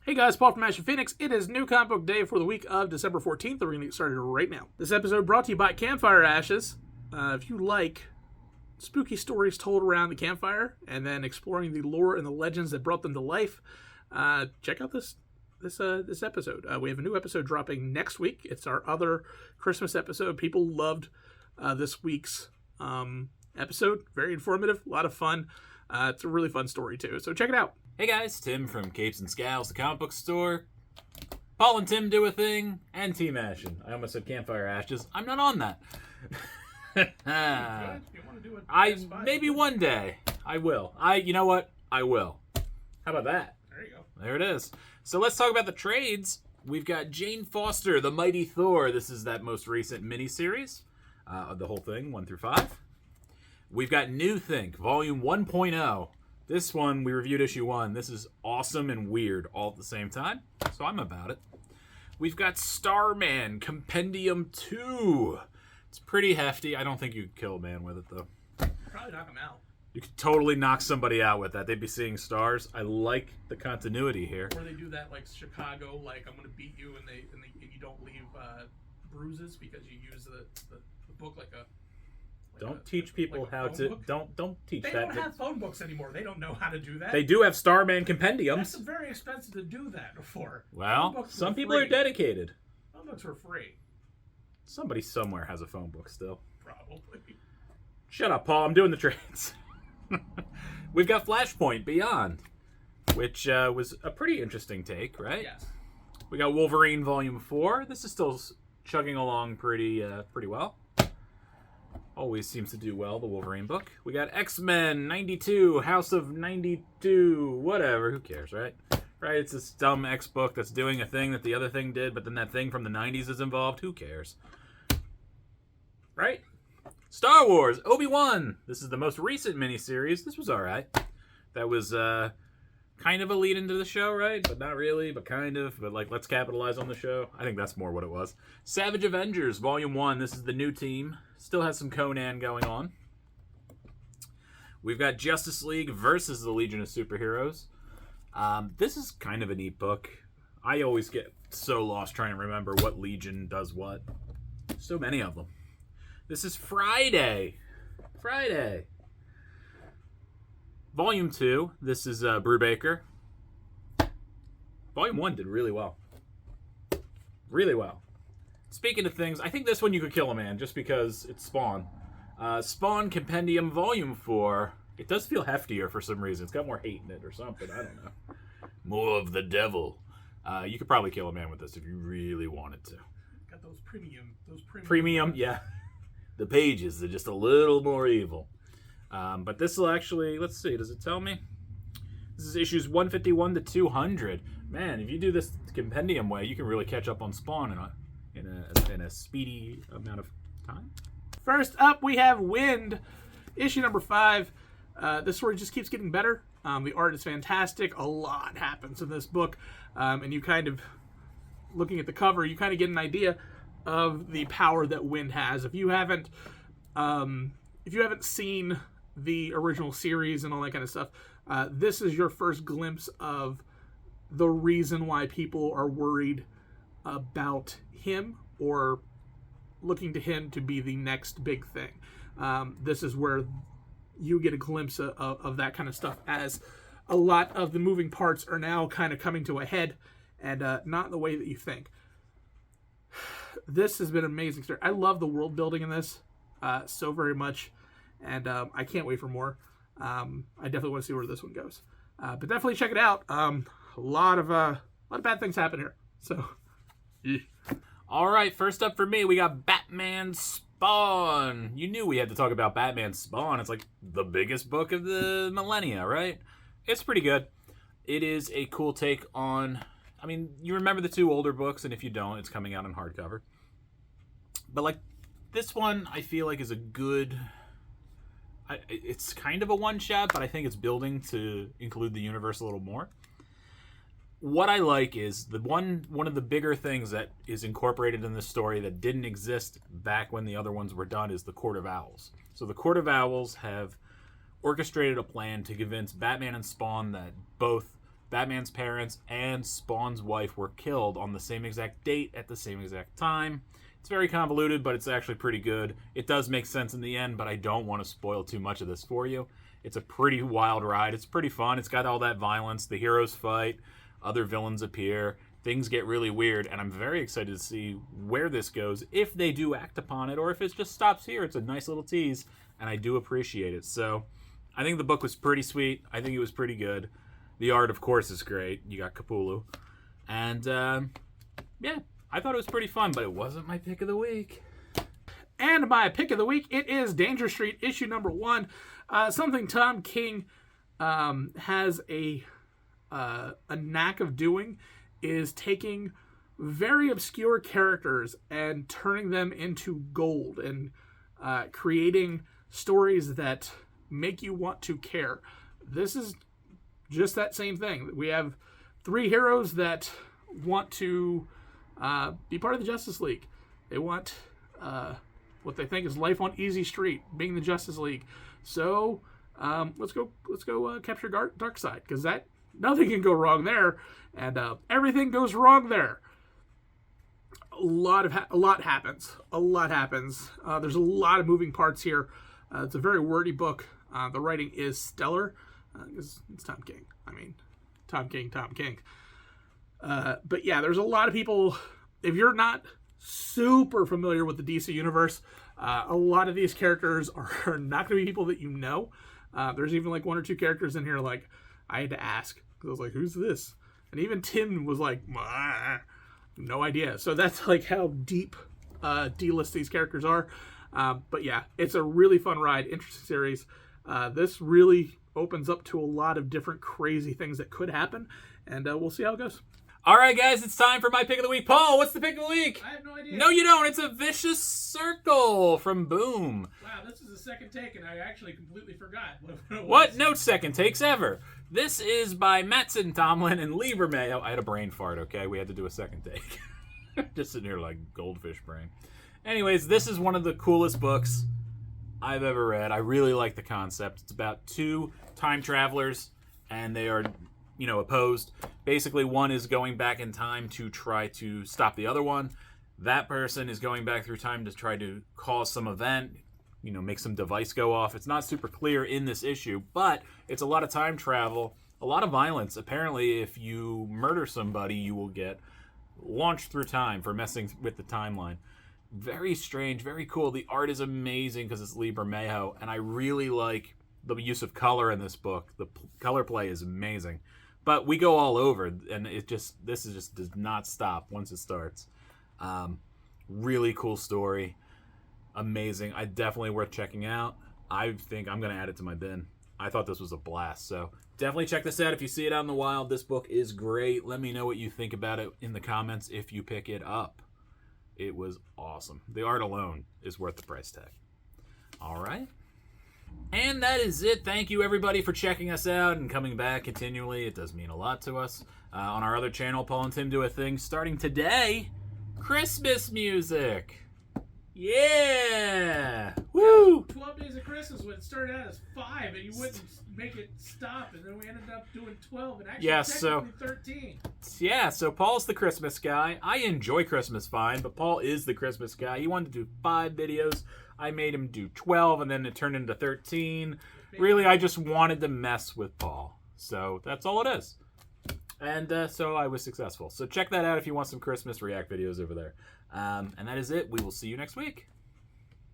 Hey guys, Paul from Ashen Phoenix. It is New Comic Book Day for the week of December 14th, and we're going to get started right now. This episode brought to you by Campfire Ashes. If you like spooky stories told around the campfire and then exploring the lore and the legends that brought them to life, check out this episode. We have a new episode dropping next week. It's our other Christmas episode. People loved this week's episode. Very informative, a lot of fun. It's a really fun story too, so check it out. Hey guys, Tim from Capes and Scowls, the comic book store. Paul and Tim do a thing, and Team Ashen. I almost said Campfire Ashes. I'm not on that. You want to do it? Maybe one day. I will. You know what? I will. How about that? There you go. There it is. So let's talk about the trades. We've got Jane Foster, The Mighty Thor. This is that most recent miniseries. The whole thing, 1 through 5. We've got New Think, Volume 1.0. This one, we reviewed issue 1. This is awesome and weird all at the same time, so I'm about it. We've got Starman, Compendium 2. It's pretty hefty. I don't think you could kill a man with it, though. Probably knock him out. You could totally knock somebody out with that. They'd be seeing stars. I like the continuity here. Or they do that like Chicago, like I'm going to beat you, and you don't leave bruises because you use the book like a... Don't teach people how to... Don't teach that. They don't have phone books anymore. They don't know how to do that. They do have Starman compendiums. That's very expensive to do that before. Well, some people are dedicated. Phone books were free. Somebody somewhere has a phone book still. Probably. Shut up, Paul. I'm doing the trades. We've got Flashpoint Beyond, which was a pretty interesting take, right? Yes. We got Wolverine Volume 4. This is still chugging along pretty well. Always seems to do well, the Wolverine book. We got X-Men 92, House of 92, whatever. Who cares, right? Right, it's this dumb X book that's doing a thing that the other thing did, but then that thing from the 90s is involved. Who cares? Right? Star Wars, Obi-Wan. This is the most recent miniseries. This was all right. That was kind of a lead into the show, right? But not really, but kind of. But like, let's capitalize on the show. I think that's more what it was. Savage Avengers, Volume 1. This is the new team. Still has some Conan going on. We've got Justice League versus the Legion of Superheroes. This is kind of a neat book. I always get so lost trying to remember what Legion does what. So many of them. This is Friday. Volume 2. This is Brubaker. Volume 1 did really well. Really well. Speaking of things, I think this one you could kill a man just because it's Spawn. Spawn Compendium Volume 4. It does feel heftier for some reason. It's got more hate in it or something. I don't know. More of the devil. You could probably kill a man with this if you really wanted to. Got those premium. Premium, yeah. The pages are just a little more evil. But this will actually, let's see, does it tell me? This is issues 151 to 200. Man, if you do this compendium way, you can really catch up on Spawn in a speedy amount of time. First up, we have Wind, issue number 5. This story just keeps getting better. The art is fantastic. A lot happens in this book, and you kind of, looking at the cover, you kind of get an idea of the power that Wind has. If you haven't seen the original series and all that kind of stuff, this is your first glimpse of the reason why people are worried about him or looking to him to be the next big thing. This is where you get a glimpse of that kind of stuff, as a lot of the moving parts are now kind of coming to a head, and not in the way that you think. This has been an amazing story. I love the world building in this so very much, and I can't wait for more. I definitely want to see where this one goes. But definitely check it out. A lot of bad things happen here. So, yeah. All right, first up for me, we got Batman Spawn. You knew we had to talk about Batman Spawn. It's like the biggest book of the millennia, right? It's pretty good. It is a cool take on... I mean, you remember the 2 older books, and if you don't, it's coming out on hardcover. But, like, this one, I feel like is a good... it's kind of a one-shot, but I think it's building to include the universe a little more. What I like is one of the bigger things that is incorporated in this story that didn't exist back when the other ones were done is the Court of Owls. So the Court of Owls have orchestrated a plan to convince Batman and Spawn that both Batman's parents and Spawn's wife were killed on the same exact date at the same exact time. It's very convoluted, but it's actually pretty good. It does make sense in the end, but I don't want to spoil too much of this for you. It's a pretty wild ride. It's pretty fun. It's got all that violence. The heroes fight. Other villains appear. Things get really weird, and I'm very excited to see where this goes, if they do act upon it, or if it just stops here. It's a nice little tease, and I do appreciate it. So I think the book was pretty sweet. I think it was pretty good. The art, of course, is great. You got Capullo. And, yeah, I thought it was pretty fun, but it wasn't my pick of the week. And my pick of the week, it is Danger Street, issue number 1. Something Tom King has a knack of doing is taking very obscure characters and turning them into gold and creating stories that make you want to care. This is just that same thing. We have 3 heroes that want to be part of the Justice League. They want what they think is life on easy street, being the Justice League. So let's go capture Darkseid, because that nothing can go wrong there, and everything goes wrong there. A lot happens. There's a lot of moving parts here. It's a very wordy book. The writing is stellar. It's Tom King. Tom King. But yeah, there's a lot of people. If you're not super familiar with the DC universe, a lot of these characters are not going to be people that you know. There's even like 1 or 2 characters in here like I had to ask, because I was like, who's this? And even Tim was like, no idea. So that's like how deep D-list these characters are. But yeah, it's a really fun ride, interesting series. This really opens up to a lot of different crazy things that could happen, and we'll see how it goes. All right, guys, it's time for my pick of the week. Paul, what's the pick of the week? I have no idea. No, you don't. It's A Vicious Circle from Boom. Wow, this is the second take, and I actually completely forgot what it was. What? No second takes ever. This is by Mattson Tomlin and Lee Bermejo. I had a brain fart, okay? We had to do a second take. Just sitting here like goldfish brain. Anyways, this is one of the coolest books I've ever read. I really like the concept. It's about 2 time travelers, and they are, opposed. Basically, one is going back in time to try to stop the other one. That person is going back through time to try to cause some event, make some device go off. It's not super clear in this issue, but it's a lot of time travel, a lot of violence. Apparently, if you murder somebody, you will get launched through time for messing with the timeline. Very strange, very cool. The art is amazing because it's Lee Bermejo, and I really like the use of color in this book. The color play is amazing. But we go all over, and this does not stop once it starts. Really cool story. Amazing. Definitely worth checking out. I think I'm going to add it to my bin. I thought this was a blast. So definitely check this out if you see it out in the wild. This book is great. Let me know what you think about it in the comments if you pick it up. It was awesome. The art alone is worth the price tag. All right. And that is it. Thank you, everybody, for checking us out and coming back continually. It does mean a lot to us. On our other channel, Paul and Tim do a thing starting today. Christmas music. Yeah. Woo. 12 Days of Christmas when it started out as 5, and you wouldn't make it stop, and then we ended up doing 12, and actually technically 13. Yeah, so Paul's the Christmas guy. I enjoy Christmas fine, but Paul is the Christmas guy. He wanted to do 5 videos. I made him do 12, and then it turned into 13. Really, I just wanted to mess with Paul. So that's all it is. And so I was successful. So check that out if you want some Christmas react videos over there. And that is it. We will see you next week.